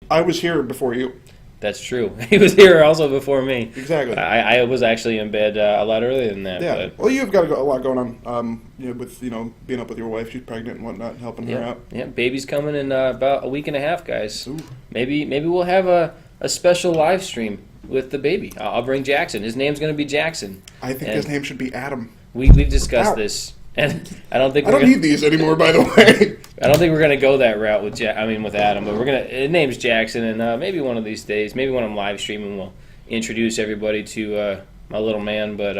I was here before you. That's true. He was here also before me. Exactly. I was actually in bed a lot earlier than that. Yeah. But Well, you've got a lot going on. With being up with your wife, she's pregnant and whatnot, helping her out. Yeah, baby's coming in about a week and a half, guys. Ooh. Maybe we'll have a special live stream with the baby. I'll bring Jackson. His name's going to be Jackson. I think his name should be Adam. We've discussed this, and I don't think I don't need these anymore. By the way, I don't think we're gonna go that route with with Adam, but we're gonna. His name's Jackson, and maybe one of these days, maybe when I'm live streaming, we'll introduce everybody to my little man. But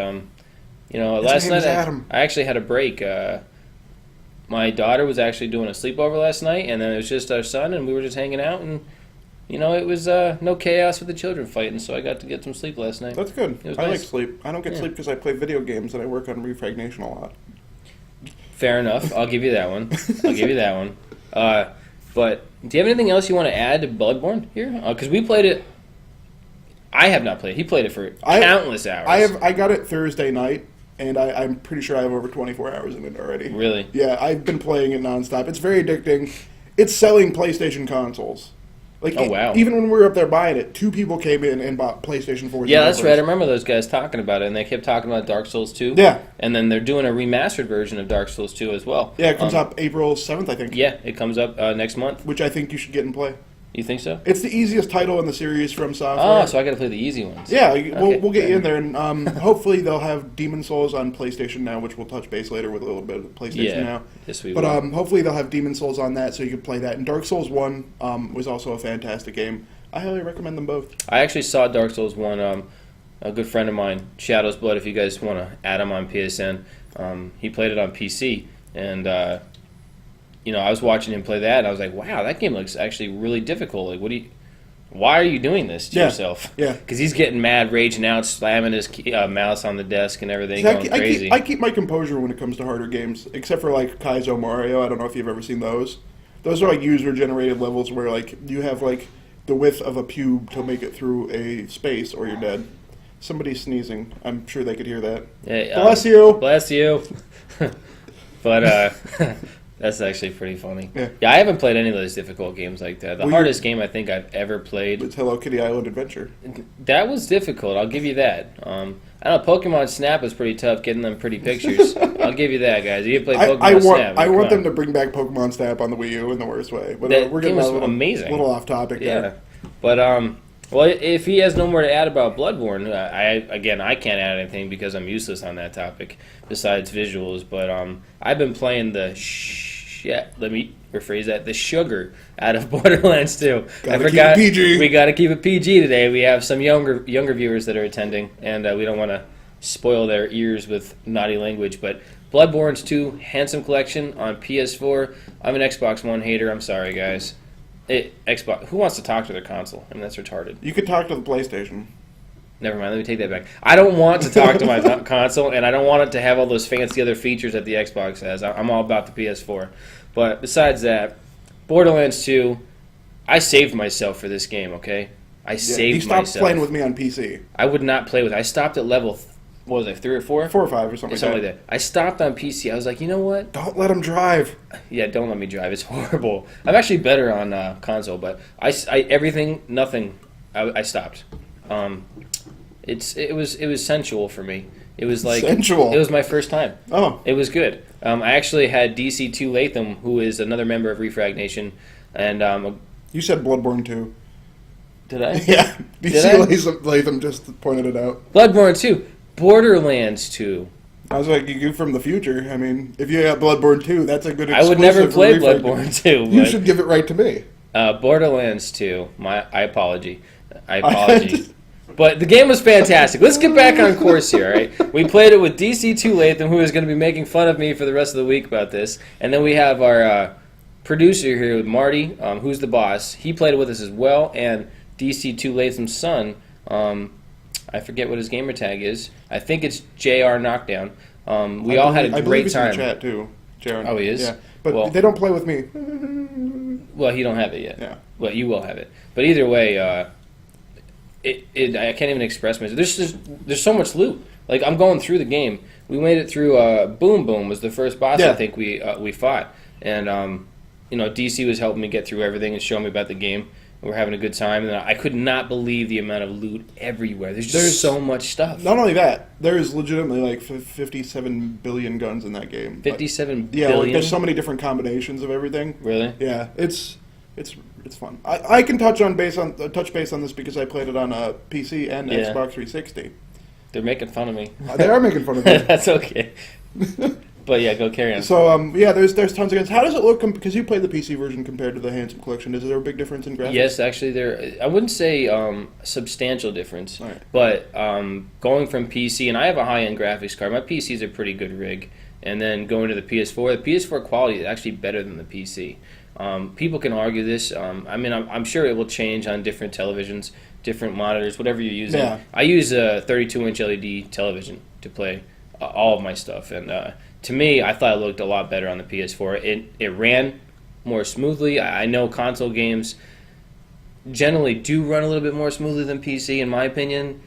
last night I actually had a break. My daughter was actually doing a sleepover last night, and then it was just our son, and we were just hanging out, and it was no chaos with the children fighting, so I got to get some sleep last night. That's good. It was I nice. like sleep. I don't get sleep because I play video games and I work on ReFragNation a lot. Fair enough. I'll give you that one. But do you have anything else you want to add to Bloodborne here? Because we played it. I have not played it. He played it for countless hours. I got it Thursday night, and I'm pretty sure I have over 24 hours in it already. Really? Yeah, I've been playing it nonstop. It's very addicting. It's selling PlayStation consoles. Oh, wow. Even when we were up there buying it, 2 people came in and bought PlayStation 4s. Yeah, that's right. I remember those guys talking about it, and they kept talking about Dark Souls 2. Yeah. And then they're doing a remastered version of Dark Souls 2 as well. Yeah, it comes up April 7th, I think. Yeah, it comes up next month. Which I think you should get and play. You think so? It's the easiest title in the series from Software. Oh, so I got to play the easy ones. Yeah, we'll get you in there, and hopefully they'll have Demon Souls on PlayStation Now, which we'll touch base later with a little bit of PlayStation Now. Yes, we will. But hopefully they'll have Demon Souls on that, so you can play that. And Dark Souls 1 was also a fantastic game. I highly recommend them both. I actually saw Dark Souls 1. A good friend of mine, Shadow's Blood, if you guys want to add him on PSN, he played it on PC, and I was watching him play that, and I was like, wow, that game looks actually really difficult. Like, why are you doing this to yourself? Yeah. Because he's getting mad, raging out, slamming his mouse on the desk and everything, going crazy. I keep my composure when it comes to harder games, except for, like, Kaizo Mario. I don't know if you've ever seen those. Those are, like, user-generated levels where, like, you have, like, the width of a pube to make it through a space, or you're dead. Somebody's sneezing. I'm sure they could hear that. Hey, bless you. Bless you. But that's actually pretty funny. Yeah, I haven't played any of those difficult games like that. The hardest game I think I've ever played. It's Hello Kitty Island Adventure. That was difficult. I'll give you that. I don't know. Pokemon Snap was pretty tough, getting them pretty pictures. I'll give you that, guys. You play Pokemon Snap. I want them to bring back Pokemon Snap on the Wii U in the worst way. But we're getting amazing. A little off topic there. But well, if he has no more to add about Bloodborne, I can't add anything because I'm useless on that topic besides visuals. But I've been playing the let me rephrase that, the sugar out of Borderlands 2. I forgot. Keep it PG. We got to keep it PG today. We have some younger viewers that are attending, and we don't want to spoil their ears with naughty language. But Bloodborne's 2 Handsome Collection on PS4. I'm an Xbox One hater. I'm sorry, guys. Xbox. Who wants to talk to their console? I mean, that's retarded. You could talk to the PlayStation. Never mind. Let me take that back. I don't want to talk to my console, and I don't want it to have all those fancy other features that the Xbox has. I'm all about the PS4. But besides that, Borderlands 2, I saved myself for this game, okay? I saved myself. He stopped playing with me on PC. I would not play with it. I stopped at level, what was it, 3 or 4? 4 or 5 or something like that. I stopped on PC. I was like, you know what? Don't let him drive. Yeah, don't let me drive. It's horrible. I'm actually better on console, but I stopped. It was sensual for me. It was like sensual. It was my first time. Oh, it was good. I actually had DC2 Latham, who is another member of ReFragNation, and you said Bloodborne 2. Did I? Yeah, DC Latham just pointed it out. Bloodborne 2, Borderlands 2. I was like, you from the future. I mean, if you got Bloodborne 2, that's a good exclusive. I would never play Bloodborne 2. You should give it right to me. Borderlands 2. I apology. But the game was fantastic. Let's get back on course here, all right? We played it with DC2 Latham, who is going to be making fun of me for the rest of the week about this. And then we have our producer here, Marty, who's the boss. He played it with us as well. And DC2 Latham's son, I forget what his gamer tag is. I think it's JR Knockdown. We all had a great time. He's in the chat, too. JR. Oh, he is? Yeah. But they don't play with me. Well, you don't have it yet. Yeah. Well, you will have it. But either way, I can't even express myself. There's so much loot. Like, I'm going through the game. We made it through. Boom Boom was the first boss I think we fought, and DC was helping me get through everything and showing me about the game. We're having a good time, and I could not believe the amount of loot everywhere. There's so much stuff. Not only that, there's legitimately like 57 billion guns in that game. 57 Yeah, billion? like there's so many different combinations of everything. Really? Yeah, it's fun. I can touch base on this because I played it on a PC and Xbox 360. They're making fun of me. They are making fun of me. That's okay. But yeah, go carry on. So there's tons of guns. How does it look? Because you played the PC version compared to the Handsome Collection. Is there a big difference in graphics? Yes, actually, I wouldn't say substantial difference, All right. but going from PC, and I have a high-end graphics card. My PC is a pretty good rig, and then going to the PS4 quality is actually better than the PC. People can argue this. I'm sure it will change on different televisions, different monitors, whatever you're using. Yeah. I use a 32-inch LED television to play all of my stuff, and to me, I thought it looked a lot better on the PS4. It ran more smoothly. I know console games generally do run a little bit more smoothly than PC, in my opinion.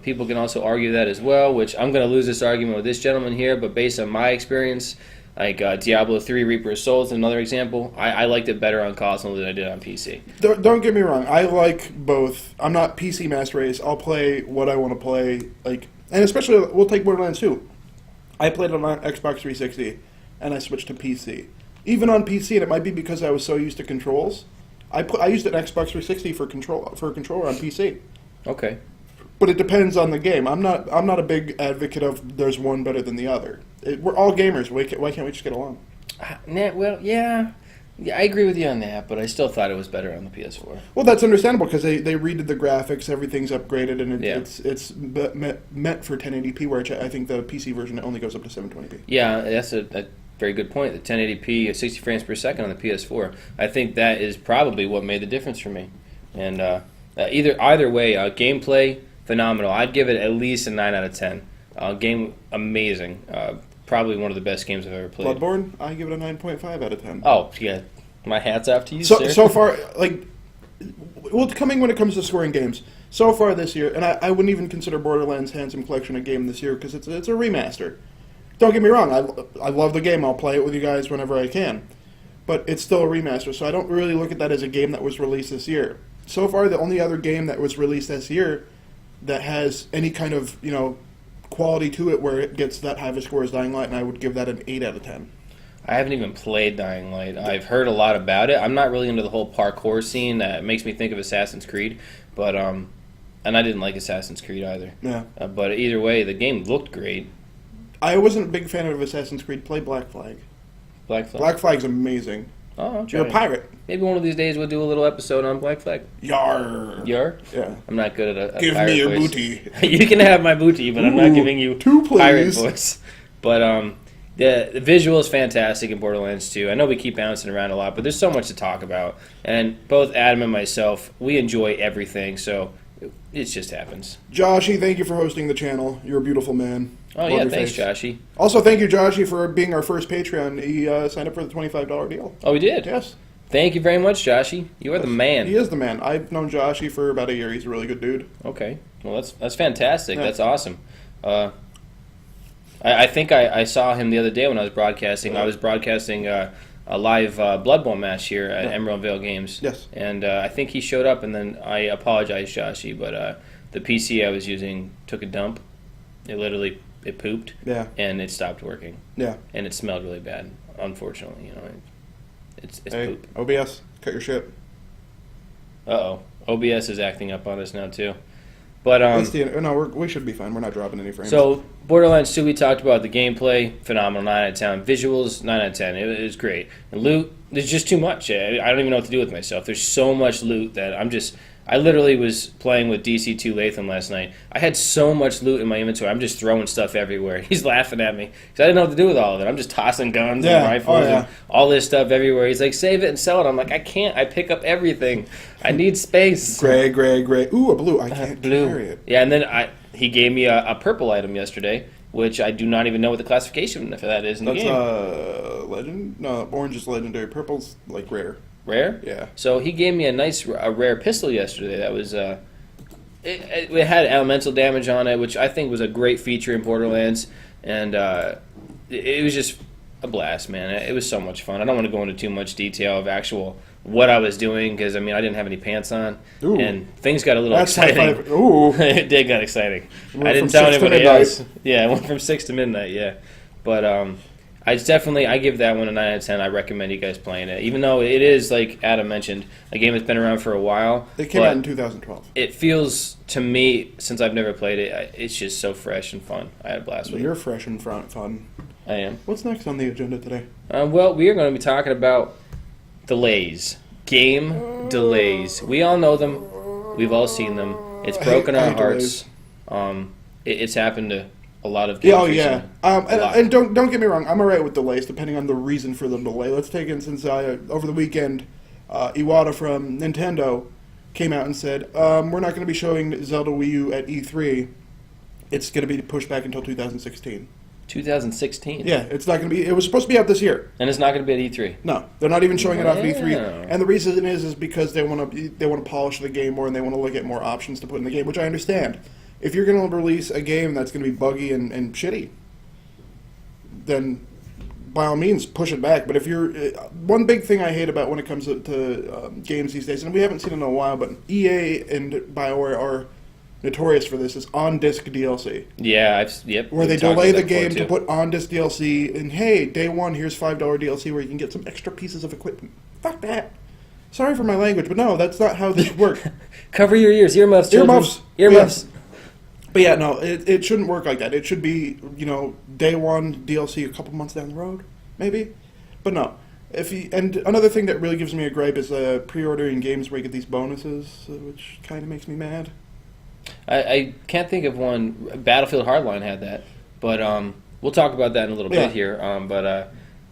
People can also argue that as well, which I'm going to lose this argument with this gentleman here, but based on my experience, like Diablo 3 Reaper of Souls, another example, I liked it better on console than I did on PC. Don't get me wrong. I like both. I'm not PC master race. I'll play what I want to play. And especially, we'll take Borderlands 2. I played it on Xbox 360, and I switched to PC. Even on PC, and it might be because I was so used to controls, I used an Xbox 360 for a controller on PC. Okay. But it depends on the game. I'm not a big advocate of there's one better than the other. We're all gamers. Why can't we just get along? Well, yeah, I agree with you on that, but I still thought it was better on the PS4. Well, that's understandable because they redid the graphics, everything's upgraded, and it's meant for 1080p, where I think the PC version only goes up to 720p. Yeah, that's a very good point. The 1080p, 60 frames per second on the PS4. I think that is probably what made the difference for me. And either way, gameplay phenomenal. I'd give it at least a 9 out of 10. Game amazing. Probably one of the best games I've ever played. Bloodborne, I give it a 9.5 out of 10. Oh, yeah. My hat's off to you, sir. So far, coming when it comes to scoring games, so far this year, and I wouldn't even consider Borderlands Handsome Collection a game this year because it's a remaster. Don't get me wrong, I love the game. I'll play it with you guys whenever I can. But it's still a remaster, so I don't really look at that as a game that was released this year. So far, the only other game that was released this year that has any kind of, quality to it where it gets that high of a score is Dying Light, and I would give that an 8 out of 10. I haven't even played Dying Light. I've heard a lot about it. I'm not really into the whole parkour scene. That makes me think of Assassin's Creed, but and I didn't like Assassin's Creed either. Yeah. But either way, the game looked great. I wasn't a big fan of Assassin's Creed. Play Black Flag. Black Flag. Black Flag's amazing. Oh, I'm You're a pirate. Maybe one of these days we'll do a little episode on Black Flag. Yar. Yar? Yeah. I'm not good at a Give pirate me your voice. booty. You can have my booty, but I'm not giving you two, please. pirate voice. But the visual is fantastic in Borderlands 2. I know we keep bouncing around a lot, but there's so much to talk about. And both Adam and myself, we enjoy everything, so it just happens. Joshy, thank you for hosting the channel. You're a beautiful man. Oh, Love yeah, your thanks, face. Joshy. Also, thank you, Joshy, for being our first Patreon. He signed up for the $25 deal. Oh, we did? Yes. Thank you very much, Joshy. You are the man. He is the man. I've known Joshy for about a year. He's a really good dude. Okay. Well, that's fantastic. Yeah. That's awesome. I think I saw him the other day when I was broadcasting. Yeah. I was broadcasting a live Blood Bowl match here at Emerald Vale Games. Yes. And I think he showed up, and then I apologize, Joshy, but the PC I was using took a dump. It pooped. Yeah. And it stopped working. Yeah. And it smelled really bad, unfortunately. It's Hey, poop. OBS, cut your shit. Uh-oh. OBS is acting up on us now, too. But we should be fine. We're not dropping any frames. So, Borderlands 2, we talked about the gameplay, phenomenal, 9 out of 10. Visuals, 9 out of 10. It was great. And loot, there's just too much. I don't even know what to do with myself. There's so much loot that I literally was playing with DC2 Latham last night. I had so much loot in my inventory. I'm just throwing stuff everywhere. He's laughing at me because I didn't know what to do with all of it. I'm just tossing guns and rifles and all this stuff everywhere. He's like, save it and sell it. I'm like, I can't. I pick up everything. I need space. Gray. Ooh, a blue. I can't carry it. Yeah, and then he gave me a purple item yesterday, which I do not even know what the classification for that is in the game. That's legend? No, orange is legendary. Purple's like rare. Rare? Yeah. So he gave me a rare pistol yesterday. That was it had elemental damage on it, which I think was a great feature in Borderlands, and it was just a blast, man. It was so much fun. I don't want to go into too much detail of actual what I was doing because I didn't have any pants on, Ooh. and things got a little That's exciting. Ooh. It did get exciting. Went I didn't from tell 6 to anybody midnight. else. Yeah, it went from 6 to midnight. Yeah, but I give that one a 9 out of 10. I recommend you guys playing it, even though it is like Adam mentioned, a game that's been around for a while. It came out in 2012. It feels to me, since I've never played it, it's just so fresh and fun. I had a blast with it. You're fresh and fun. I am. What's next on the agenda today? Well, we are going to be talking about delays. Game delays. We all know them. We've all seen them. It's broken I our hate hearts. It's happened to a lot of games. Yeah, oh yeah. recently. And don't get me wrong, I'm alright with delays depending on the reason for the delay. Let's take instance, over the weekend, Iwata from Nintendo came out and said, we're not going to be showing Zelda Wii U at E3. It's going to be pushed back until 2016. 2016. Yeah, it's not going to be. It was supposed to be out this year. And it's not going to be at E3. No, they're not even showing it off at E3. Wow. And the reason is because they want to polish the game more and they want to look at more options to put in the game, which I understand. If you're going to release a game that's going to be buggy and shitty, then by all means push it back. But if you're one big thing I hate about when it comes to games these days, and we haven't seen it in a while, but EA and BioWare are notorious for this, is on-disc DLC. Yeah, yep. Where they we've talked delay about the that game before, to too. put on-disc DLC, and hey, day one, here's $5 DLC where you can get some extra pieces of equipment. Fuck that. Sorry for my language, but no, that's not how this should work. Cover your ears. Earmuffs, children. Earmuffs. Earmuffs. But yeah, no, it shouldn't work like that. It should be, day one DLC a couple months down the road, maybe. But no. And another thing that really gives me a gripe is pre-ordering games where you get these bonuses, which kind of makes me mad. I can't think of one. Battlefield Hardline had that, but we'll talk about that in a little Yeah. bit here.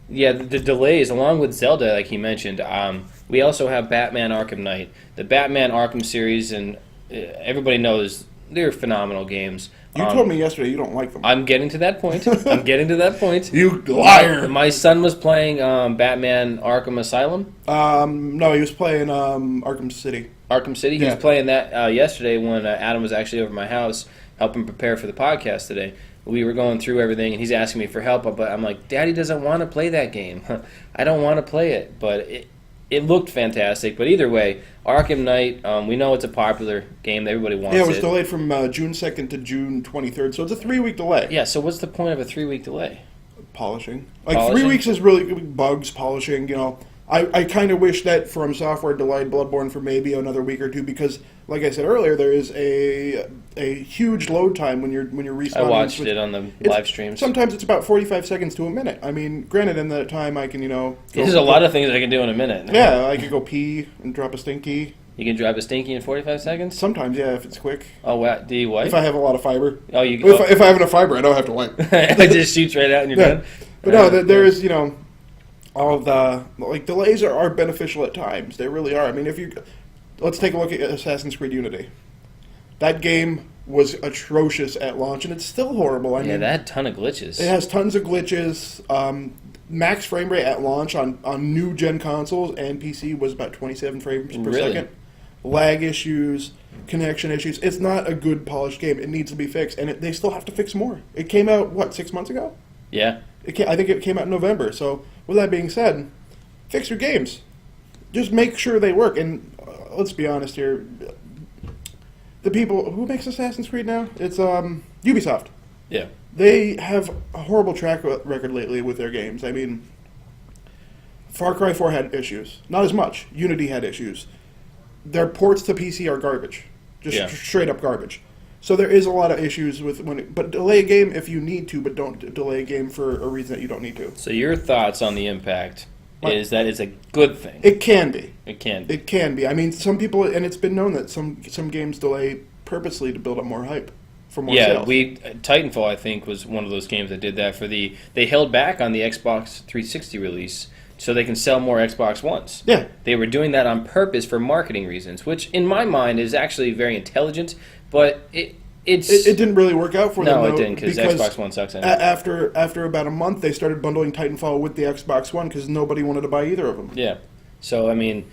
Yeah, the delays, along with Zelda, like he mentioned, we also have Batman Arkham Knight, the Batman Arkham series, and everybody knows they're phenomenal games. You told me yesterday you don't like them. I'm getting to that point. You liar! My son was playing Batman Arkham Asylum. No, he was playing Arkham City. Arkham City. He Yeah. was playing that yesterday when Adam was actually over at my house helping prepare for the podcast today. We were going through everything, and he's asking me for help, but I'm like, Daddy doesn't want to play that game. I don't want to play it, but it looked fantastic. But either way, Arkham Knight, we know it's a popular game. Everybody wants it. Yeah, it was delayed from June 2nd to June 23rd, so it's a 3-week delay. Yeah, so what's the point of a 3-week delay? Polishing. Like, Polishing? 3 weeks is really bugs, polishing, I kind of wish that From Software delayed Bloodborne for maybe another week or two because, like I said earlier, there is a huge load time when you're respawning. I watched it on the live streams. Sometimes it's about 45 seconds to a minute. I mean, granted, in that time I can, There's a lot of things I can do in a minute. Yeah, I could go pee and drop a stinky. You can drive a stinky in 45 seconds? Sometimes, yeah, if it's quick. Oh, wow. Do you wipe? If I have a lot of fiber. Oh, you If I have enough fiber, I don't have to wipe. it just shoots right out and you're Yeah. done? But no, there is, all of the delays are beneficial at times. They really are. I mean, let's take a look at Assassin's Creed Unity. That game was atrocious at launch, and it's still horrible. I mean, that had a ton of glitches. it has tons of glitches. Max frame rate at launch on new gen consoles and PC was about 27 frames per Really? second. Lag issues, connection issues. It's not a good polished game. It needs to be fixed, and they still have to fix more. It came out 6 months ago? Yeah. I think it came out in November. So, with that being said, fix your games. Just make sure they work. And let's be honest here. The people who makes Assassin's Creed now, it's Ubisoft. Yeah. They have a horrible track record lately with their games. I mean, Far Cry 4 had issues. Not as much. Unity had issues. Their ports to PC are garbage. Just straight up garbage. So there is a lot of issues but delay a game if you need to, but don't delay a game for a reason that you don't need to. So your thoughts on the impact is that it's a good thing. It can be. It can. It can be. I mean, some people, and it's been known that some games delay purposely to build up more hype for more sales. Titanfall, I think, was one of those games that did that they held back on the Xbox 360 release so they can sell more Xbox Ones. Yeah. They were doing that on purpose for marketing reasons, which in my mind is actually very intelligent, but it didn't really work out for them. No, it though, didn't because Xbox One sucks. Anyway. After about a month, they started bundling Titanfall with the Xbox One because nobody wanted to buy either of them. Yeah. So, I mean,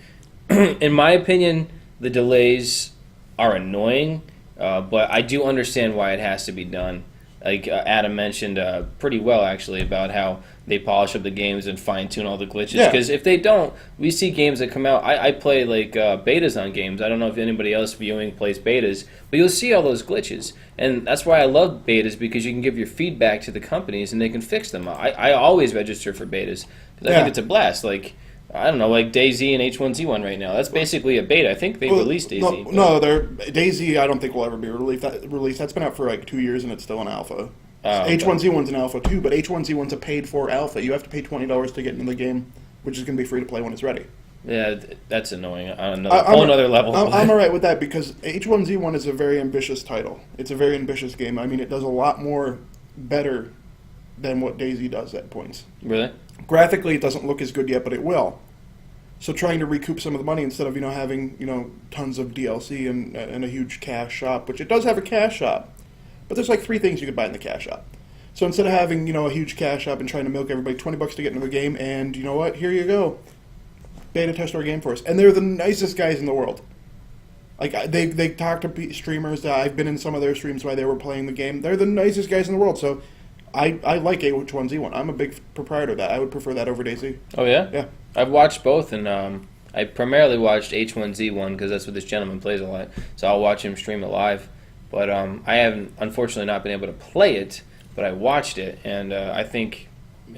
in my opinion, the delays are annoying, but I do understand why it has to be done. like Adam mentioned pretty well, actually, about how they polish up the games and fine-tune all the glitches. Yeah. Because if they don't, we see games that come out. I play like betas on games. I don't know if anybody else viewing plays betas, but you'll see all those glitches. And that's why I love betas, because you can give your feedback to the companies and they can fix them. I always register for betas because I think it's a blast. Like, I don't know, like DayZ and H1Z1 right now. That's basically a beta. I think they released DayZ. No, DayZ I don't think will ever be released. That's been out for like 2 years and it's still an alpha. H1Z1's an alpha too, but H1Z1's a paid-for alpha. You have to pay $20 to get into the game, which is going to be free to play when it's ready. Yeah, that's annoying on another level. I'm all right with that because H1Z1 is a very ambitious title. It's a very ambitious game. I mean, it does a lot more better than what DayZ does at points. Really? Graphically, it doesn't look as good yet, but it will. So trying to recoup some of the money instead of having tons of DLC and a huge cash shop, which it does have a cash shop, but there's like 3 things you could buy in the cash shop. So instead of having a huge cash shop and trying to milk everybody $20 to get into the game, and you know what, here you go, beta test our game for us, and they're the nicest guys in the world. Like they talk to streamers that I've been in some of their streams while they were playing the game. They're the nicest guys in the world. So I like H1Z1. I'm a big proprietor of that. I would prefer that over DayZ. Oh, yeah? Yeah. I've watched both, and I primarily watched H1Z1 because that's what this gentleman plays a lot. So I'll watch him stream it live. But I haven't, unfortunately, not been able to play it, but I watched it, and I think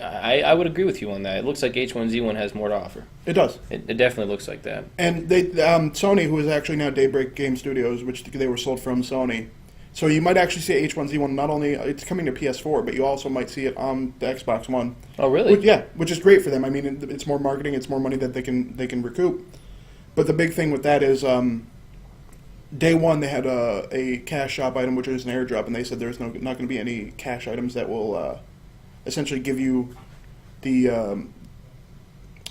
I would agree with you on that. It looks like H1Z1 has more to offer. It does. It definitely looks like that. And they Sony, who is actually now Daybreak Game Studios, which they were sold from Sony. So you might actually see H1Z1 not only, it's coming to PS4, but you also might see it on the Xbox One. Oh, really? Which is great for them. I mean, it's more marketing, it's more money that they can recoup. But the big thing with that is day one they had a cash shop item, which is an airdrop, and they said there's not going to be any cash items that will essentially give you the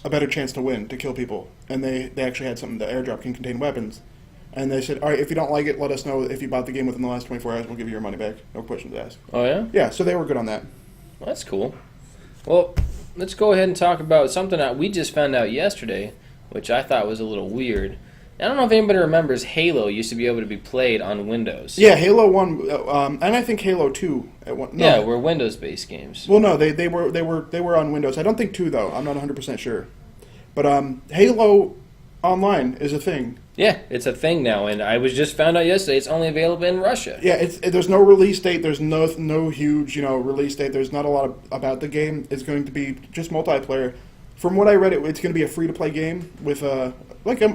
a better chance to win, to kill people. And they actually had something, the airdrop can contain weapons. And they said, all right, if you don't like it, let us know. If you bought the game within the last 24 hours, we'll give you your money back. No questions asked. Oh, yeah? Yeah, so they were good on that. Well, that's cool. Well, let's go ahead and talk about something that we just found out yesterday, which I thought was a little weird. I don't know if anybody remembers Halo used to be able to be played on Windows. Yeah, Halo 1, and I think Halo 2 at one. No. Yeah, were Windows-based games. Well, no, they were on Windows. I don't think 2 though. I'm not 100% sure. But Halo Online is a thing. Yeah, it's a thing now, and I was just found out yesterday it's only available in Russia. Yeah, there's no release date. There's no huge release date. There's not a lot about the game. It's going to be just multiplayer. From what I read, it's going to be a free-to-play game with like a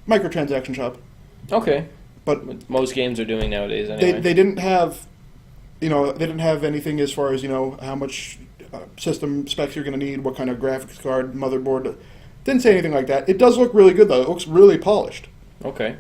microtransaction shop. Okay, but most games are doing nowadays. Anyway. They didn't have, they didn't have anything as far as how much system specs you're going to need, what kind of graphics card, motherboard. Didn't say anything like that. It does look really good though. It looks really polished. Okay.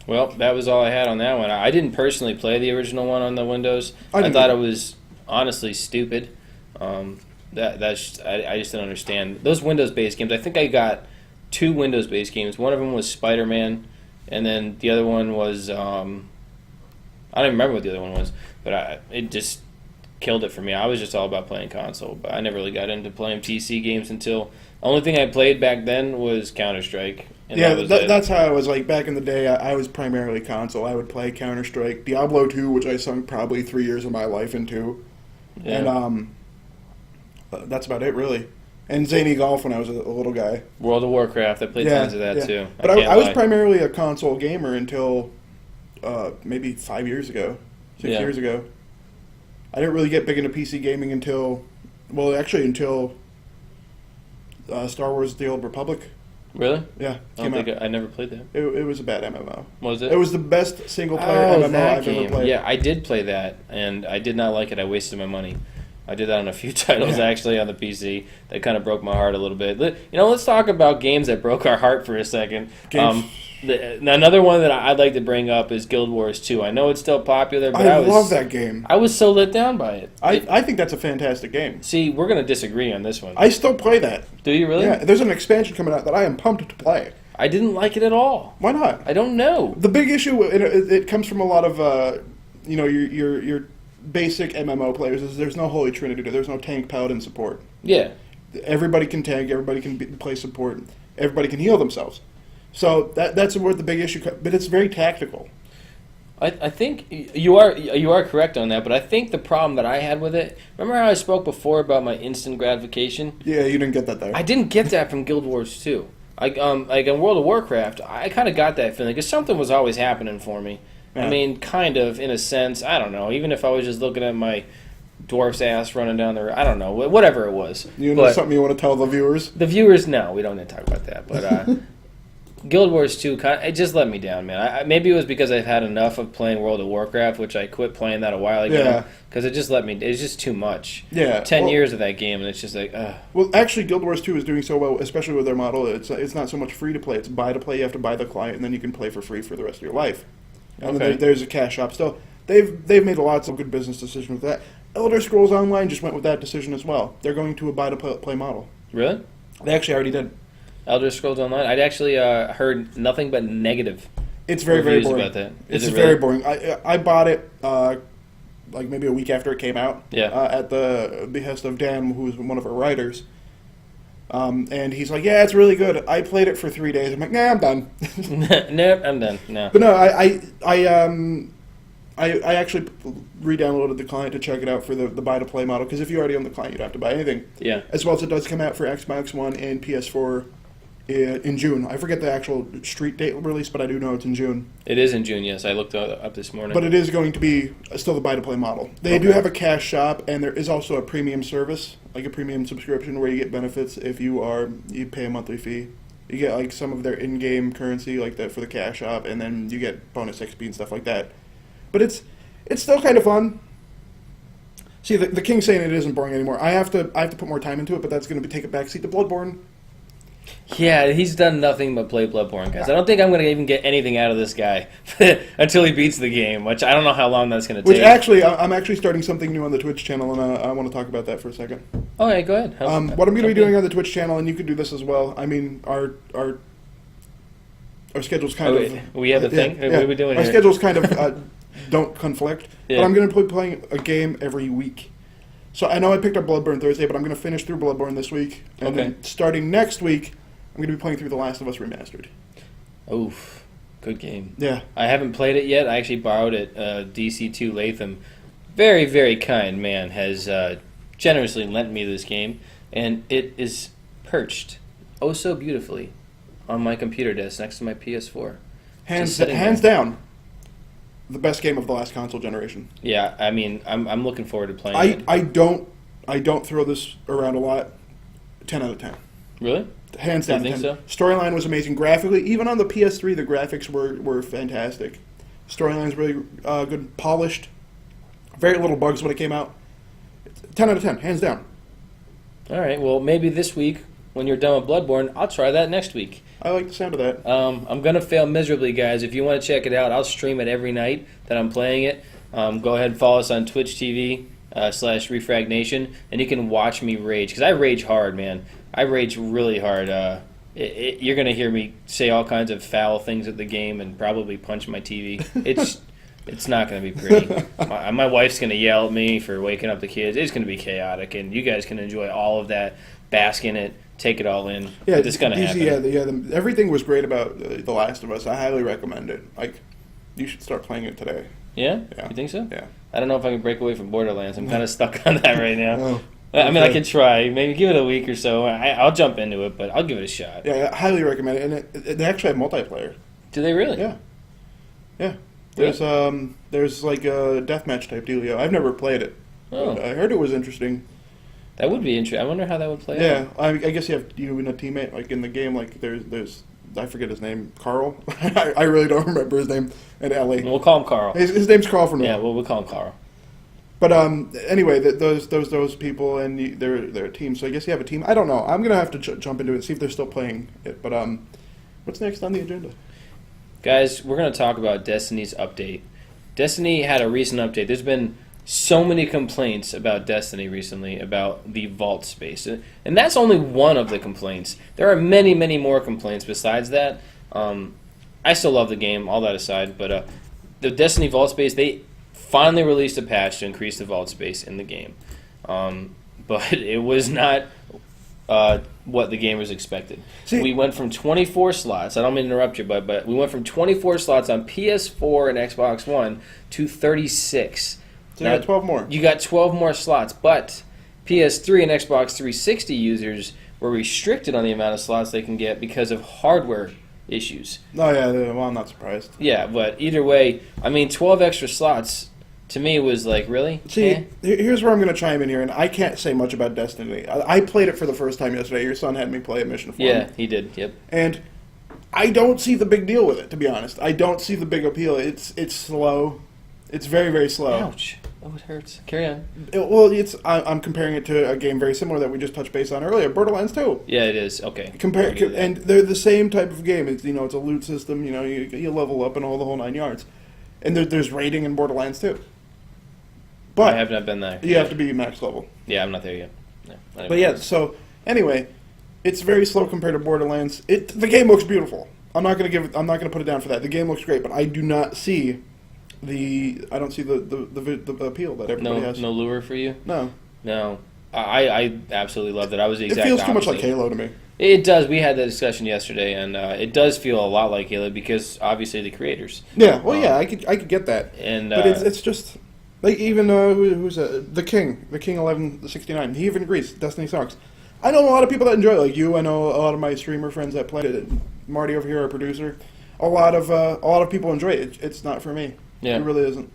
Well, that was all I had on that one. I didn't personally play the original one on the Windows. I thought it was honestly stupid. I just didn't understand those Windows-based games. I think I got 2 Windows-based games. One of them was Spider-Man, and then the other one was I don't even remember what the other one was. But it just killed it for me. I was just all about playing console, but I never really got into playing PC games until the only thing I played back then was Counter-Strike. Yeah, that's how I was. Like back in the day, I was primarily console. I would play Counter-Strike, Diablo 2, which I sunk probably 3 years of my life into, and that's about it really. And Zany Golf when I was a little guy. World of Warcraft, I played tons of that too. But I was primarily a console gamer until maybe 5 years ago, 6 years ago. I didn't really get big into PC gaming until Star Wars: The Old Republic. Really? Yeah. I never played that. It was a bad MMO. Was it? It was the best single-player MMO I've ever played. Yeah, I did play that, and I did not like it. I wasted my money. I did that on a few titles, actually, on the PC. That kind of broke my heart a little bit. Let's talk about games that broke our heart for a second. Another one that I'd like to bring up is Guild Wars 2. I know it's still popular, but I love that game. I was so let down by it. I think that's a fantastic game. See, we're going to disagree on this one. I still play that. Do you really? Yeah, there's an expansion coming out that I am pumped to play. I didn't like it at all. Why not? I don't know. The big issue, it comes from a lot of, your basic MMO players, is there's no holy trinity. There's no tank, paladin, support. Yeah. Everybody can tank, everybody can play support, everybody can heal themselves. So that's where the big issue comes, but it's very tactical. I think you are correct on that, but I think the problem that I had with it. Remember how I spoke before about my instant gratification? Yeah, you didn't get that there. I didn't get that from Guild Wars 2. Like in World of Warcraft, I kind of got that feeling because something was always happening for me. Yeah. I mean, kind of in a sense. I don't know. Even if I was just looking at my dwarf's ass running down there, I don't know, whatever it was. You know something you want to tell the viewers? The viewers, no, we don't need to talk about that. But Guild Wars 2, it just let me down, man. Maybe it was because I've had enough of playing World of Warcraft, which I quit playing that a while ago. Yeah. Because it just let me. It's just too much. Yeah. 10 years of that game, and it's just like, ugh. Well, actually, Guild Wars 2 is doing so well, especially with their model. It's not so much free to play; it's buy to play. You have to buy the client, and then you can play for free for the rest of your life. And Okay. then there's a cash shop still. They've made lots of good business decisions with that. Elder Scrolls Online just went with that decision as well. They're going to a buy to play model. Really? They actually already did. Elder Scrolls Online? I'd actually heard nothing but negative It's very reviews boring. about that. It's Is it very really? boring. I bought it like maybe a week after it came out. Yeah. At the behest of Dan, who was one of our writers. And he's like, "Yeah, it's really good." I played it for 3 days. I'm like, "Nah, I'm done." Nope, I'm done. No. But no, I actually re-downloaded the client to check it out for the buy to play model because if you already own the client, you don't have to buy anything. Yeah. As well as it does come out for Xbox One and PS4 in June. I forget the actual street date release, but I do know it's in June. It is in June, yes. I looked up this morning. But it is going to be still the buy to play model. They do have a cash shop, and there is also a premium service, like a premium subscription, where you get benefits if you pay a monthly fee. You get like some of their in-game currency, like that for the cash shop, and then you get bonus XP and stuff like that. But it's still kind of fun. See, the King's saying it isn't boring anymore. I have to put more time into it, but that's going to take a backseat to Bloodborne. Yeah, he's done nothing but play Bloodborne, guys. I don't think I'm going to even get anything out of this guy until he beats the game, which I don't know how long that's going to take. Which actually, I'm actually starting something new on the Twitch channel, and I want to talk about that for a second. Oh, yeah, go ahead. What I'm going to be doing on the Twitch channel, and you could do this as well. I mean, our schedules kind of... We have a thing? Yeah, What are we doing our here? schedules kind of don't conflict. Yeah. But I'm going to be playing a game every week. So I know I picked up Bloodborne Thursday, but I'm going to finish through Bloodborne this week. And then starting next week, I'm going to be playing through The Last of Us Remastered. Oof. Good game. Yeah. I haven't played it yet. I actually borrowed it. DC2 Latham, very, very kind man, has generously lent me this game, and it is perched oh so beautifully on my computer desk next to my PS4. Hands there. down, the best game of the last console generation. Yeah, I mean, I'm looking forward to playing it. I don't throw this around a lot. 10 out of 10. Really? Hands down. You think 10. so? Storyline was amazing graphically. Even on the PS3, the graphics were fantastic. Storyline's really good, polished. Very little bugs when it came out. 10 out of 10, hands down. All right, well, maybe this week, when you're done with Bloodborne, I'll try that next week. I like the sound of that. I'm going to fail miserably, guys. If you want to check it out, I'll stream it every night that I'm playing it. Go ahead and follow us on Twitch TV /ReFragNation, and you can watch me rage, because I rage hard, man. I rage really hard. You're going to hear me say all kinds of foul things at the game and probably punch my TV. It's not going to be pretty. My wife's going to yell at me for waking up the kids. It's going to be chaotic, and you guys can enjoy all of that, bask in it, take it all in. Yeah, It's going to happen. Everything was great about The Last of Us. I highly recommend it. Like, you should start playing it today. Yeah? Yeah. You think so? Yeah. I don't know if I can break away from Borderlands. I'm kind of stuck on that right now. Oh, I mean, I okay. can try. Maybe give it a week or so. I'll jump into it, but I'll give it a shot. Yeah, I highly recommend it. And they actually have multiplayer. Do they really? Yeah. Yeah. There's like a deathmatch type dealio. I've never played it. Oh. But I heard it was interesting. That would be interesting. I wonder how that would play Yeah, out. I guess you have you and a teammate like in the game. Like there's I forget his name, Carl. I really don't remember his name. And Ellie. We'll call him Carl. His name's Carl from Yeah, we'll call him Carl. But anyway, those people and they're a team. So I guess you have a team. I don't know. I'm gonna have to jump into it and see if they're still playing it. But what's next on the agenda? Guys, we're going to talk about Destiny's update. Destiny had a recent update. There's been so many complaints about Destiny recently, about the vault space. And that's only one of the complaints. There are many, many more complaints besides that. I still love the game, all that aside. But the Destiny vault space, they finally released a patch to increase the vault space in the game. But it was not what the gamers expected. See, we went from 24 slots. I don't mean to interrupt you, but we went from 24 slots on PS4 and Xbox One to 36. So you got 12 more. You got 12 more slots, but PS3 and Xbox 360 users were restricted on the amount of slots they can get because of hardware issues. Oh, yeah, well, I'm not surprised. Yeah, but either way, I mean, 12 extra slots to me was like, really? See, here's where I'm going to chime in here, and I can't say much about Destiny. I played it for the first time yesterday. Your son had me play a mission for him. Yeah, he did, yep. And I don't see the big deal with it, to be honest. I don't see the big appeal. It's slow. It's very, very slow. Ouch. Oh, it hurts. Carry on. I'm comparing it to a game very similar that we just touched base on earlier, Borderlands 2. Yeah, it is. Okay. And they're the same type of game. It's it's a loot system. You level up and all the whole 9 yards. And there's raiding in Borderlands 2. But I have not been there. You have to be max level. Yeah, I'm not there yet. No, but yeah, so anyway, it's very slow compared to Borderlands. The game looks beautiful. I'm not gonna put it down for that. The game looks great, but I do not see the appeal that everybody has. No lure for you? No. I absolutely loved it. I was the exact It feels too much opposite. like Halo to me. It does. We had that discussion yesterday, and it does feel a lot like Halo because obviously the creators. Yeah. Well, yeah, I could get that. And but it's just like even who's the King 1169. He even agrees. Destiny sucks. I know a lot of people that enjoy it, like you. I know a lot of my streamer friends that played it. Marty over here, our producer. A lot of people enjoy it. It's not for me. Yeah. It really isn't.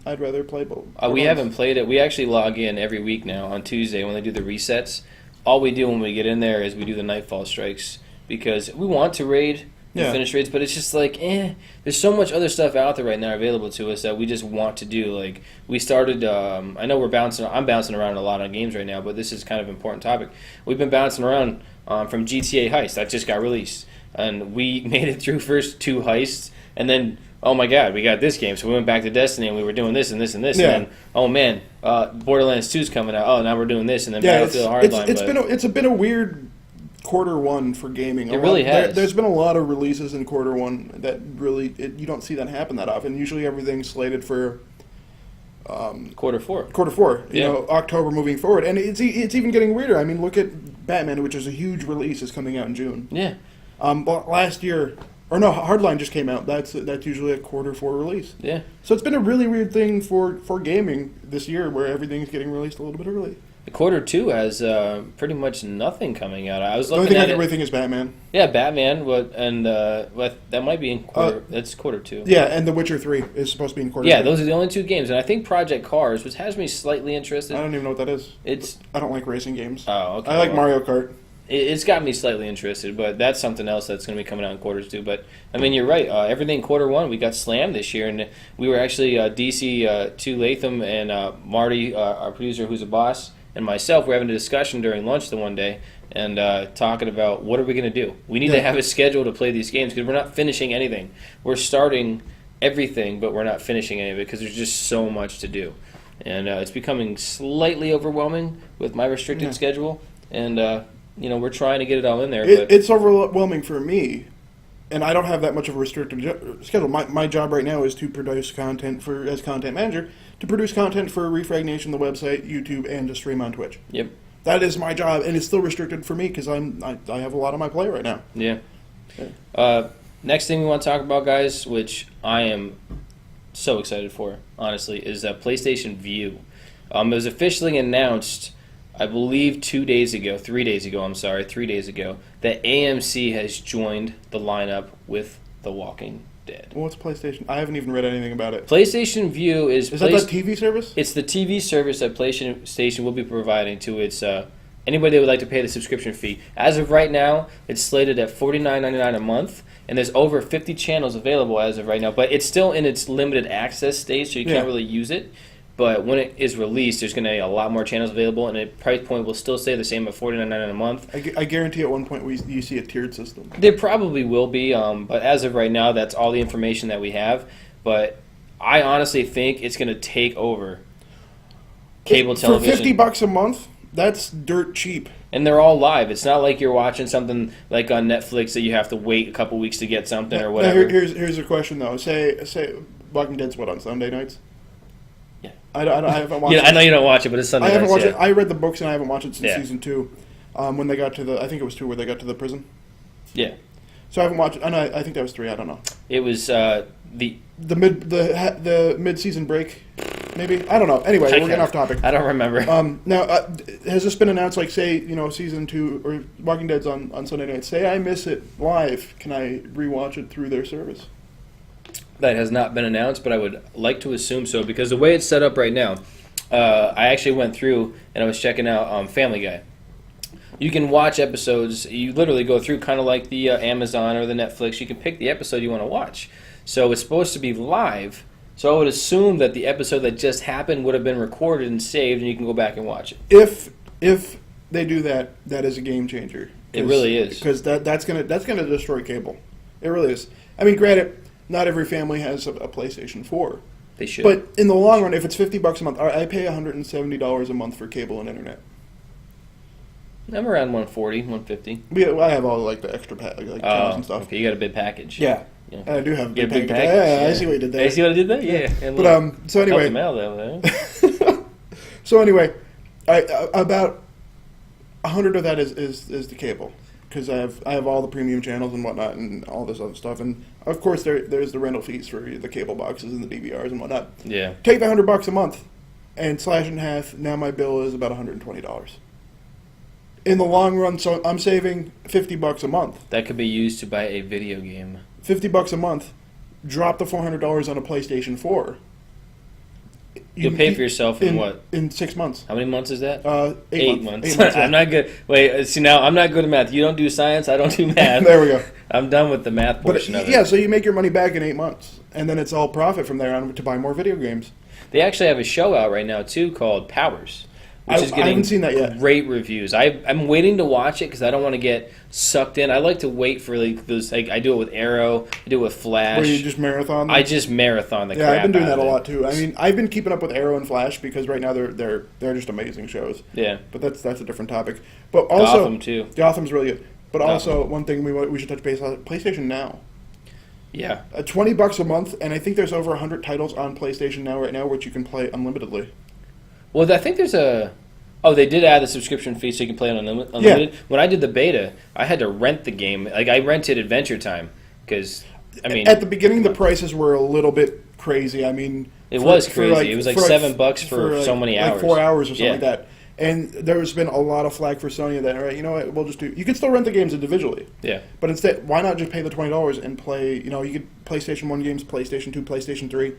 I'd rather play both. We haven't played it. We actually log in every week now on Tuesday when they do the resets. All we do when we get in there is we do the Nightfall strikes because we want to raid and finish raids, but it's just like, there's so much other stuff out there right now available to us that we just want to do. Like, we started, I know I'm bouncing around a lot on games right now, but this is kind of an important topic. We've been bouncing around from GTA Heist. That just got released. And we made it through first 2 heists, and then, oh my god, we got this game. So we went back to Destiny, and we were doing this and this and this. Yeah. And then, oh man, Borderlands 2's coming out. Oh, now we're doing this, and then Battlefield Hardline. It's been a weird quarter one for gaming. It really has. There's been a lot of releases in quarter one that really you don't see that happen that often. Usually everything's slated for quarter four. October moving forward, and it's even getting weirder. I mean, look at Batman, which is a huge release, is coming out in June. Yeah. But last year, or no, Hardline just came out. That's usually a quarter 4 release. Yeah. So it's been a really weird thing for gaming this year, where everything's getting released a little bit early. The quarter 2 has pretty much nothing coming out. I was The looking only at thing everything is Batman. Yeah, Batman, that might be in quarter. That's quarter 2. Yeah, and The Witcher 3 is supposed to be in quarter 2. Yeah, those are the only 2 games, and I think Project Cars, which has me slightly interested. I don't even know what that is. I don't like racing games. Oh, okay. I like Mario Kart. It's got me slightly interested, but that's something else that's going to be coming out in quarters 2. But I mean, you're right. Everything quarter 1, we got slammed this year, and we were actually DC 2 Latham and Marty, our producer, who's a boss, and myself were having a discussion during lunch the one day and talking about what are we going to do. We need to have a schedule to play these games because we're not finishing anything. We're starting everything, but we're not finishing any of it because there's just so much to do, and it's becoming slightly overwhelming with my restricted schedule, and we're trying to get it all in there. It's overwhelming for me, and I don't have that much of a restricted schedule. My job right now is to produce content as content manager, to produce content for ReFragNation, the website, YouTube, and to stream on Twitch. Yep. That is my job, and it's still restricted for me because I have a lot on my plate right now. Yeah. Next thing we want to talk about, guys, which I am so excited for, honestly, is PlayStation Vue. It was officially announced, I believe 3 days ago, that AMC has joined the lineup with The Walking Dead. What's PlayStation? I haven't even read anything about it. PlayStation Vue is that the TV service? It's the TV service that PlayStation will be providing to its anybody that would like to pay the subscription fee. As of right now, it's slated at $49.99 a month, and there's over 50 channels available as of right now. But it's still in its limited access stage, so you can't really use it. But when it is released, there's going to be a lot more channels available, and the price point will still stay the same at $49.99 a month. I guarantee at one point you see a tiered system. There probably will be, but as of right now, that's all the information that we have. But I honestly think it's going to take over cable television. For $50 a month, that's dirt cheap. And they're all live. It's not like you're watching something like on Netflix that you have to wait a couple weeks to get something or whatever. Here's a question, though. Say Walking Dead's what, on Sunday nights? I haven't watched it. I know you don't watch it, but it's Sunday nights. I haven't watched it. I read the books and I haven't watched it since season 2. when they got to the, I think it was 2 where they got to the prison. Yeah. So I haven't watched, and I think that was 3. I don't know. It was the mid-season break, maybe. I don't know. Anyway, we're getting off topic. I don't remember. Now, has this been announced? Like, say, season 2 or Walking Dead's on Sunday night. Say I miss it live, can I rewatch it through their service? That has not been announced, but I would like to assume so because the way it's set up right now, I actually went through and I was checking out Family Guy. You can watch episodes. You literally go through kind of like the Amazon or the Netflix. You can pick the episode you want to watch. So it's supposed to be live. So I would assume that the episode that just happened would have been recorded and saved, and you can go back and watch it. If they do that, that is a game changer. It really is, because that's gonna destroy cable. It really is. I mean, granted, not every family has a PlayStation 4. They should. But in the long run, if it's $50 a month, I pay $170 a month for cable and internet. I'm around 140, 150. I have all like the extra channels and stuff. Okay, you got a big package. Yeah. And I do have a big package. package. Yeah, I see what you did there. I see what I did there. Yeah. And but so anyway. Mail there. So anyway, about 100 of that is the cable, because I have all the premium channels and whatnot and all this other stuff, and of course there's the rental fees for the cable boxes and the DVRs and whatnot. Yeah. Take the $100 a month and slash it in half. Now my bill is about $120. In the long run, so I'm saving $50 a month. That could be used to buy a video game. $50 a month. Drop the $400 on a PlayStation 4. You'll pay for yourself in what? In 6 months. How many months is that? 8 months. 8 months, yeah. I'm not good. Wait, see now I'm not good at math. You don't do science. I don't do math. There we go. I'm done with the math portion of it. Yeah, so you make your money back in 8 months, and then it's all profit from there on to buy more video games. They actually have a show out right now too called Powers. Which is getting I haven't seen that yet. Great reviews. I'm waiting to watch it because I don't want to get sucked in. I like to wait for like those. Like I do it with Arrow. I do it with Flash. Where you just marathon them? I just marathon the crap. Yeah, I've been doing that a lot lot too. I mean, I've been keeping up with Arrow and Flash because right now they're just amazing shows. Yeah. But that's a different topic. But also Gotham too. Gotham's really good. But Gotham. also one thing we should touch base on: PlayStation Now. Yeah. $20 a month, and I think there's over 100 titles on PlayStation Now right now which you can play unlimitedly. Well, I think there's a. Oh, they did add the subscription fee so you can play it unlimited. Yeah. When I did the beta, I had to rent the game. Like I rented Adventure Time because at the beginning the prices were a little bit crazy. I mean, it was crazy. It was like $7 for so many hours, like 4 hours or something like that. And there's been a lot of flag for Sony that, all right, you know what, we'll just do. You can still rent the games individually. Yeah. But instead, why not just pay the $20 and play? You could PlayStation 1 games, PlayStation 2, PlayStation 3.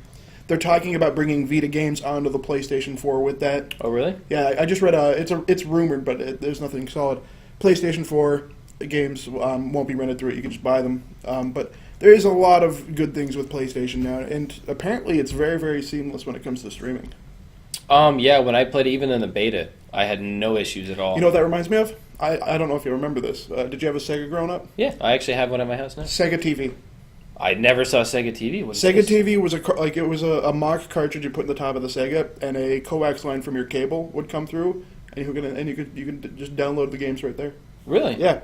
They're talking about bringing Vita games onto the PlayStation 4 with that. Oh, really? Yeah, I just read. It's rumored, but there's nothing solid. PlayStation 4 games won't be rented through it. You can just buy them. But there is a lot of good things with PlayStation now, and apparently it's very, very seamless when it comes to streaming. Yeah, when I played even in the beta, I had no issues at all. You know what that reminds me of? I don't know if you remember this. Did you have a Sega growing up? Yeah, I actually have one at my house now. Sega TV. I never saw Sega TV. Sega TV was a mock cartridge you put in the top of the Sega, and a coax line from your cable would come through, and you could just download the games right there. Really? Yeah.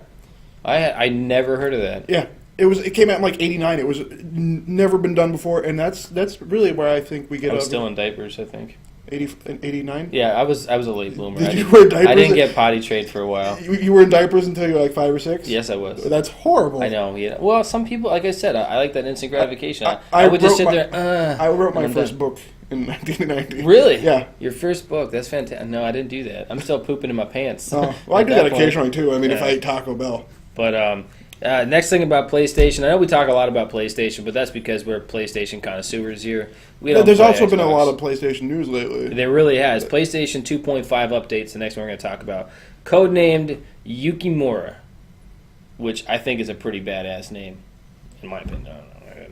I never heard of that. Yeah, it came out in like '89. It was never been done before, and that's really where I think we get. I'm still in diapers, I think. 89? Yeah, I was a late bloomer. Did you wear diapers? I didn't get potty trained for a while. You were in diapers until you were like 5 or 6? Yes, I was. That's horrible. I know. Yeah. Well, some people, like I said, I like that instant gratification. I would just sit there. I wrote my first book in 1990. Really? Yeah. Your first book? That's fantastic. No, I didn't do that. I'm still pooping in my pants. Oh, well, I do that occasionally too. I mean, if I ate Taco Bell. But next thing about PlayStation, I know we talk a lot about PlayStation, but that's because we're PlayStation connoisseurs here. There's also been a lot of PlayStation news lately. There really has. PlayStation 2.5 updates, the next one we're going to talk about. Codenamed Yukimura, which I think is a pretty badass name, in my opinion.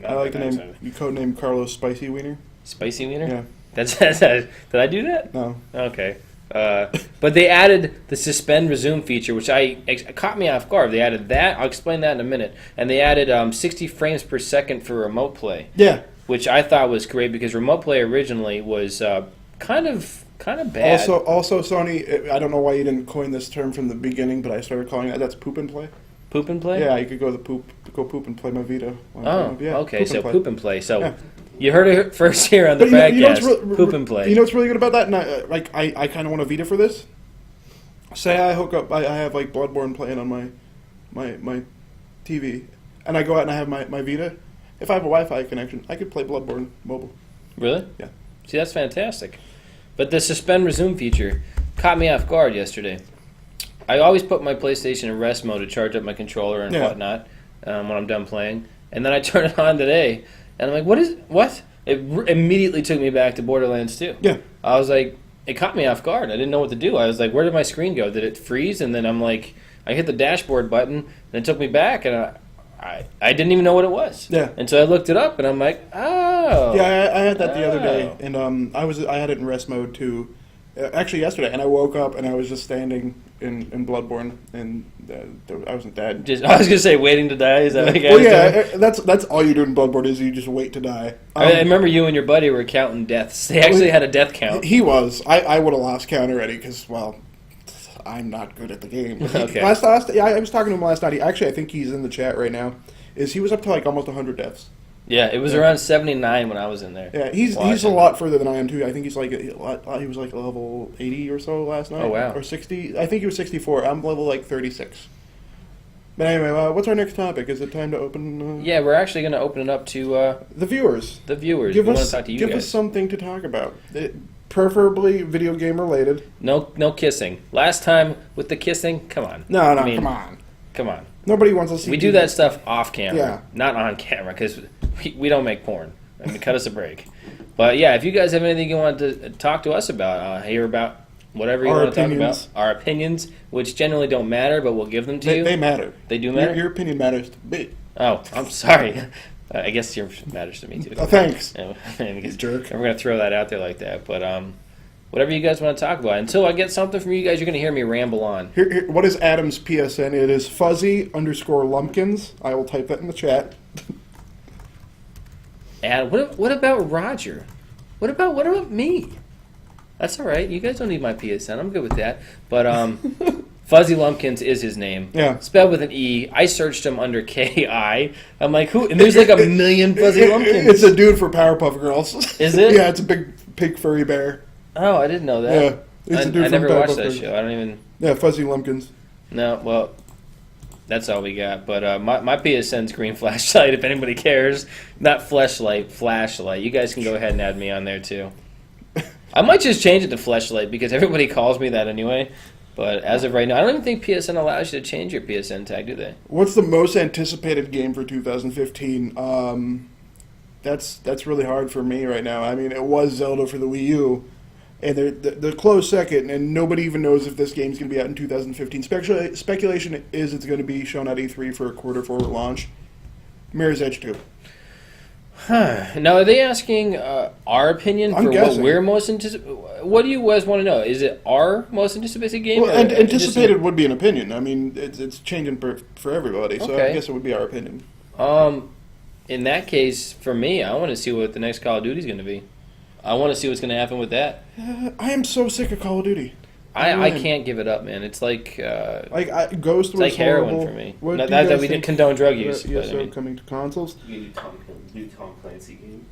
I like the name. You codenamed Carlos Spicy Wiener. Spicy Wiener? Yeah. Did I do that? No. Okay. But they added the suspend resume feature, which caught me off guard. They added that. I'll explain that in a minute. And they added 60 frames per second for remote play. Yeah. Which I thought was great because remote play originally was kind of bad. Also, Sony, I don't know why you didn't coin this term from the beginning, but I started calling it. That's poop and play. Poop and play? Yeah, you could go poop and play my Vita. Okay, so poop and play. So. Yeah. You heard it first here on the Frag poop and play. You know what's really good about that? And I kind of want a Vita for this. say I hook up, I have like Bloodborne playing on my TV, and I go out and I have my Vita. If I have a Wi-Fi connection, I could play Bloodborne mobile. Really? Yeah. See, that's fantastic. But the suspend resume feature caught me off guard yesterday. I always put my PlayStation in rest mode to charge up my controller and whatnot when I'm done playing. And then I turn it on today, and I'm like, what? It immediately took me back to Borderlands 2. Yeah. I was like, it caught me off guard. I didn't know what to do. I was like, where did my screen go? Did it freeze? And then I'm like, I hit the dashboard button, and it took me back, and I didn't even know what it was. Yeah. And so I looked it up, and I'm like, oh. Yeah, I had that the other day, and I had it in rest mode too. Actually, yesterday, and I woke up and I was just standing in Bloodborne, and I wasn't dead. I was gonna say, waiting to die. Is that what you well, guys yeah, doing? that's all you do in Bloodborne is you just wait to die. I remember you and your buddy were counting deaths. They actually had a death count. He was. I would have lost count already because, well, I'm not good at the game. Okay. I was talking to him last night. I think he's in the chat right now. He was up to like almost 100 deaths. Yeah, it was around 79 when I was in there. Yeah, he's a lot further than I am too. I think he was like level 80 or so last night. Oh wow. Or 60. I think he was 64. I'm level like 36. But anyway, what's our next topic? Is it time to open? Yeah, we're actually going to open it up to the viewers. The viewers. Give we us want to talk to you give guys. us something to talk about. Preferably video game related. No kissing. Last time with the kissing, come on. No, come on. Come on. Nobody wants to see. We do that stuff off camera, Yeah. not on camera, because we don't make porn. I mean, cut us a break. But yeah, if you guys have anything you want to talk to us about, hear about whatever you Our want to talk opinions. about, our opinions, which generally don't matter, but we'll give them to you. They matter. They do matter? Your opinion matters to me. Oh, I'm sorry. I guess yours matters to me too. Thanks. You jerk. We're gonna throw that out there like that, but whatever you guys want to talk about. Until I get something from you guys, you're gonna hear me ramble on. Here, what is Adam's PSN? It is fuzzy_lumpkins. I will type that in the chat. And what about Roger? What about me? That's all right. You guys don't need my PSN. I'm good with that. But Fuzzy Lumpkins is his name. Yeah. Spelled with an E. I searched him under K-I. I'm like, who? And there's like a million Fuzzy Lumpkins. It's a dude for Powerpuff Girls. Is it? Yeah, it's a big pig furry bear. Oh, I didn't know that. Yeah, it's a dude I from never Powerpuff watched that Girls. show. I don't even. Yeah, Fuzzy Lumpkins. No, well, that's all we got. But my PSN's green flashlight, if anybody cares. Not fleshlight, flashlight. You guys can go ahead and add me on there too. I might just change it to fleshlight because everybody calls me that anyway. But as of right now, I don't even think PSN allows you to change your PSN tag, do they? What's the most anticipated game for 2015? That's really hard for me right now. I mean, it was Zelda for the Wii U, and they're close second, and nobody even knows if this game's going to be out in 2015. Speculation is it's going to be shown at E3 for a quarter forward launch. Mirror's Edge 2. Huh. Now, are they asking our opinion I'm for guessing. what we're most anticipated? What do you guys want to know? Is it our most anticipated game? Well, or and just- anticipated would be an opinion. I mean, it's changing for everybody, so Okay. I guess it would be our opinion. In that case, for me, I want to see what the next Call of Duty is going to be. I want to see what's going to happen with that. I am so sick of Call of Duty. I can't give it up, man. It's like Ghost it's was like heroin horrible. for me. What Not do you that guys we think didn't condone drug use. about But, I ESO mean, coming to consoles? New Tom Clancy game.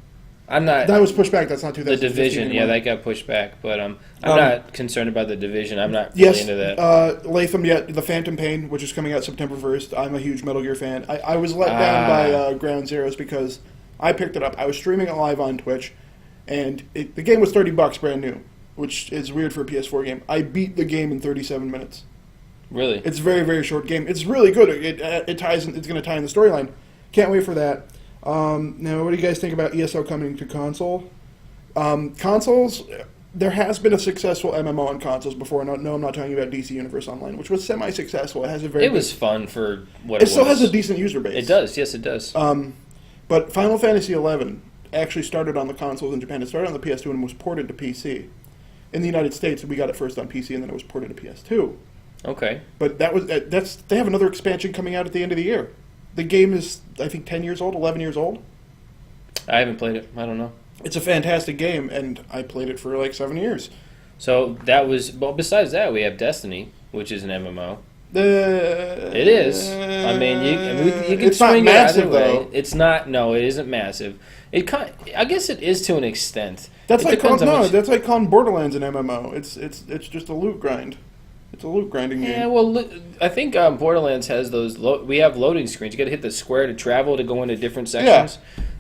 I'm not. That was pushed back. That's not The 2015 Division, anymore. yeah, that got pushed back. But I'm not concerned about the Division. I'm not really Yes, into that. Latham, the Phantom Pain, which is coming out September 1st. I'm a huge Metal Gear fan. I was let down by Ground Zeroes because I picked it up. I was streaming it live on Twitch, and the game was $30 brand new, which is weird for a PS4 game. I beat the game in 37 minutes. Really? It's a very, very short game. It's really good. It ties. It's going to tie in the storyline. Can't wait for that. Now, what do you guys think about ESO coming to console? Consoles, there has been a successful MMO on consoles before. No, I'm not talking about DC Universe Online, which was semi-successful. It has a very. It was fun for what it was. It still has a decent user base. It does. Yes, it does. But Final Fantasy XI actually started on the consoles in Japan. It started on the PS2 and was ported to PC. In the United States, we got it first on PC, and then it was ported to PS2. Okay. But they have another expansion coming out at the end of the year. The game is, I think, 10 years old, 11 years old. I haven't played it. I don't know. It's a fantastic game, and I played it for like 7 years. So that was. Well, besides that, we have Destiny, which is an MMO. It is. I mean, you can it's not swing massive, it either way. though. It's not. No, it isn't massive. I guess it is to an extent. That's It like depends calling, on which- that's like calling Borderlands an MMO. It's just a loot grind. It's a loot grinding Yeah, game. well, I think Borderlands has those. We have loading screens. You got to hit the square to travel to go into different sections.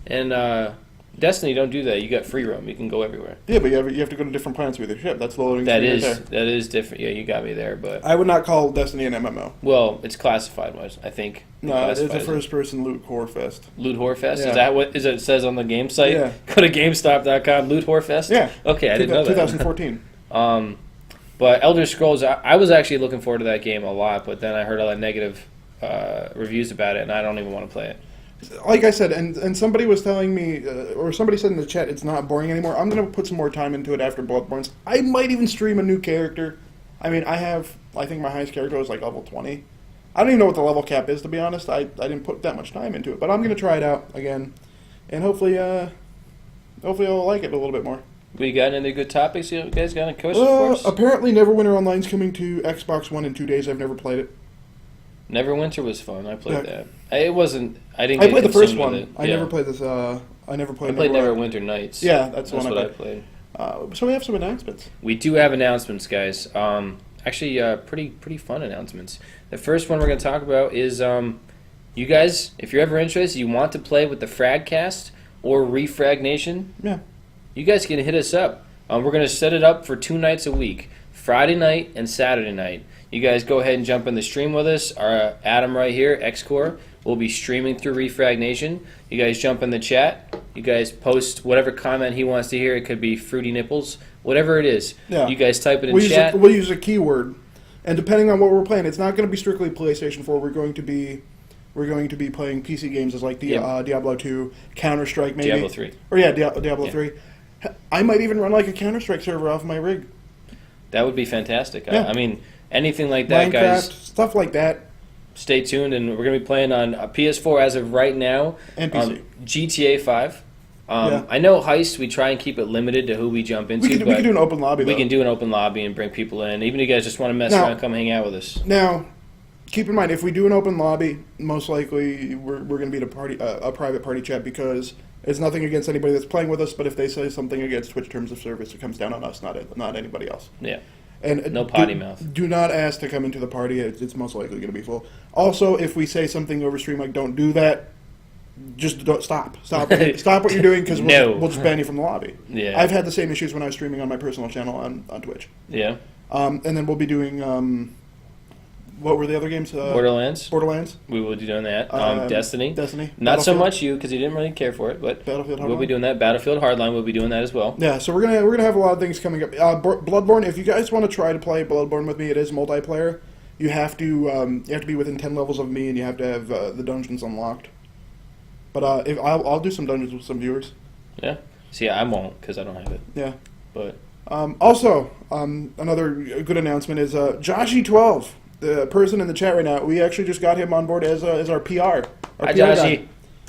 And Destiny don't do that. You got free roam. You can go everywhere. Yeah, but you have to go to different planets with your ship. That's the loading That screen is right there. that is different. Yeah, you got me there. But I would not call Destiny an MMO. well, it's classified. I think. No, it's Classified a as first-person loot core fest. Loot Whore Fest. Yeah. Is that what it says on the game site? Yeah. Go to GameStop.com. Loot Whore Fest. Yeah. Okay, I didn't know that. 2014. But Elder Scrolls, I was actually looking forward to that game a lot, but then I heard all the negative reviews about it, and I don't even want to play it. Like I said, and somebody was telling me, or somebody said in the chat, it's not boring anymore. I'm going to put some more time into it after Bloodborne's. I might even stream a new character. I mean, I think my highest character was like level 20. I don't even know what the level cap is, to be honest. I didn't put that much time into it, but I'm going to try it out again, and hopefully I'll like it a little bit more. We got any good topics? You guys got any questions for us? Apparently, Neverwinter Online's coming to Xbox One in 2 days. I've never played it. Neverwinter was fun. I played Yeah. that. It wasn't. I didn't. I Get played the first consumed one. with it. I Yeah. never played this. I never played. I played Neverwinter. Neverwinter Nights. Yeah, that's the That's one what I I played. So we have some announcements. We do have announcements, guys. Actually, pretty fun announcements. The first one we're going to talk about is you guys, if you're ever interested, you want to play with the Fragcast or ReFragNation, Yeah. you guys can hit us up. We're going to set it up for 2 nights a week, Friday night and Saturday night. You guys go ahead and jump in the stream with us. Our Adam right here, XCore, will be streaming through ReFragNation. You guys jump in the chat. You guys post whatever comment he wants to hear. It could be fruity nipples, whatever it is. Yeah. You guys type it in We'll chat. use a keyword, and depending on what we're playing, it's not going to be strictly PlayStation 4. We're going to be playing PC games as like Diablo 2, Counter Strike, maybe Diablo 3. or Diablo Yeah. 3. I might even run like a Counter Strike server off my rig. That would be fantastic. Yeah. I mean, anything like that, Minecraft, guys. stuff like that, Stay tuned, and we're going to be playing on a PS4 as of right now. and PC. GTA 5. Yeah. I know Heist, we try and keep it limited to who we jump into, we but can do an open lobby. we though. can do an open lobby and bring people in. Even if you guys just want to mess Now- around, come hang out with us. Now, keep in mind, if we do an open lobby, most likely we're going to be in a private party chat because it's nothing against anybody that's playing with us. But if they say something against Twitch terms of service, it comes down on us, not anybody else. Yeah. And No potty mouth. Do not ask to come into the party. It's most likely going to be full. Also, if we say something over stream like "Don't do that," just don't stop what you're doing because No. we'll just ban you from the lobby. Yeah. I've had the same issues when I was streaming on my personal channel on Twitch. Yeah. And then we'll be doing what were the other games? Borderlands. Borderlands, We will be doing that. Destiny. Destiny. Not so Battlefield. much you, because you didn't really care for it, but Battlefield we'll be Hardline. doing that. Battlefield Hardline, we'll be doing that as well. Yeah, so we're gonna have a lot of things coming up. Bloodborne. If you guys want to try to play Bloodborne with me, it is multiplayer. You have to be within 10 levels of me, and you have to have the dungeons unlocked. But if I'll do some dungeons with some viewers. Yeah. See, I won't, because I don't have it. Yeah. But Also, another good announcement is Joshy12, the person in the chat right now. We actually just got him on board as our PR. Our hi, PR guy. Joshy.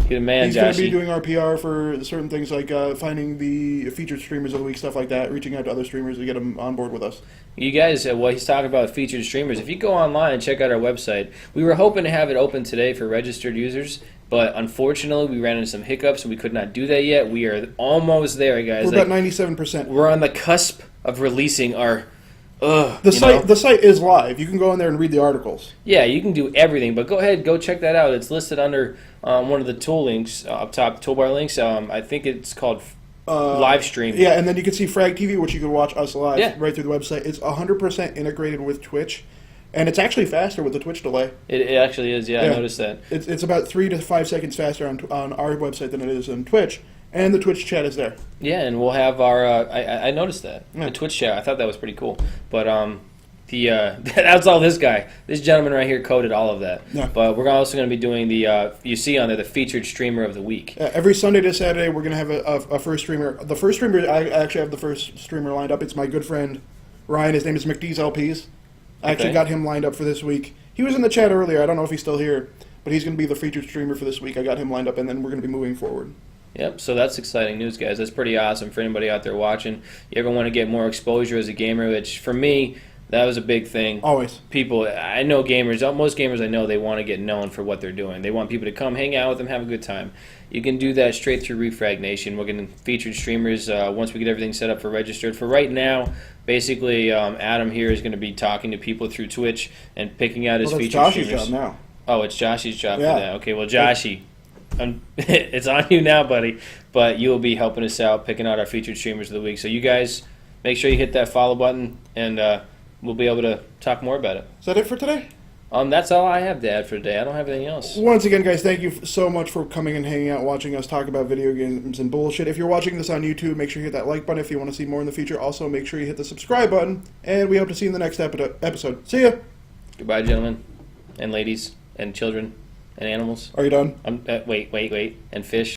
Good man, He's going to be Joshy. doing our PR for certain things like finding the featured streamers of the week, stuff like that, reaching out to other streamers to get them on board with us. You guys, what he's talking about featured streamers, if you go online and check out our website, we were hoping to have it open today for registered users, but unfortunately we ran into some hiccups and we could not do that yet. We are almost there, guys. We're about 97%. We're on the cusp of releasing our... The site is live. You can go in there and read the articles. Yeah, you can do everything, but go ahead, go check that out. It's listed under one of the tool links, up top, toolbar links. I think it's called live stream. Yeah, and then you can see Frag TV, which you can watch us live right through the website. It's 100% integrated with Twitch, and it's actually faster with the Twitch delay. It actually is, yeah, I noticed that. It's about 3 to 5 seconds faster on our website than it is on Twitch, and the Twitch chat is there. Yeah, and we'll have our. I noticed that Yeah. the Twitch chat. I thought that was pretty cool. But that's all this guy. This gentleman right here coded all of that. Yeah. But we're also going to be doing the. You see on there the featured streamer of the week. Every Sunday to Saturday, we're going to have a first streamer. The first streamer, I actually have the first streamer lined up. It's my good friend Ryan. His name is McDee's LPs. I actually Okay. got him lined up for this week. He was in the chat earlier. I don't know if he's still here, but he's going to be the featured streamer for this week. I got him lined up, and then we're going to be moving forward. Yep. So that's exciting news, guys. That's pretty awesome for anybody out there watching. You ever want to get more exposure as a gamer? Which for me, That was a big thing. Always. People, I know gamers, most gamers I know, they want to get known for what they're doing. They want people to come hang out with them, have a good time. You can do that straight through ReFragNation. We're getting featured streamers once we get everything set up for registered. For right now, basically, Adam here is going to be talking to people through Twitch and picking out his Well, that's featured Josh's streamers. job now. Oh, it's Joshy's job Yeah. for that. Okay, well, Joshy, it's on you now, buddy. But you will be helping us out, picking out our featured streamers of the week. So you guys, make sure you hit that follow button, and we'll be able to talk more about it. Is that it for today? That's all I have to add for today. I don't have anything else. Once again, guys, thank you so much for coming and hanging out, watching us talk about video games and bullshit. If you're watching this on YouTube, make sure you hit that like button if you want to see more in the future. Also, make sure you hit the subscribe button, and we hope to see you in the next episode. See ya! Goodbye, gentlemen, and ladies, and children, and animals. Are you done? Wait, and fish.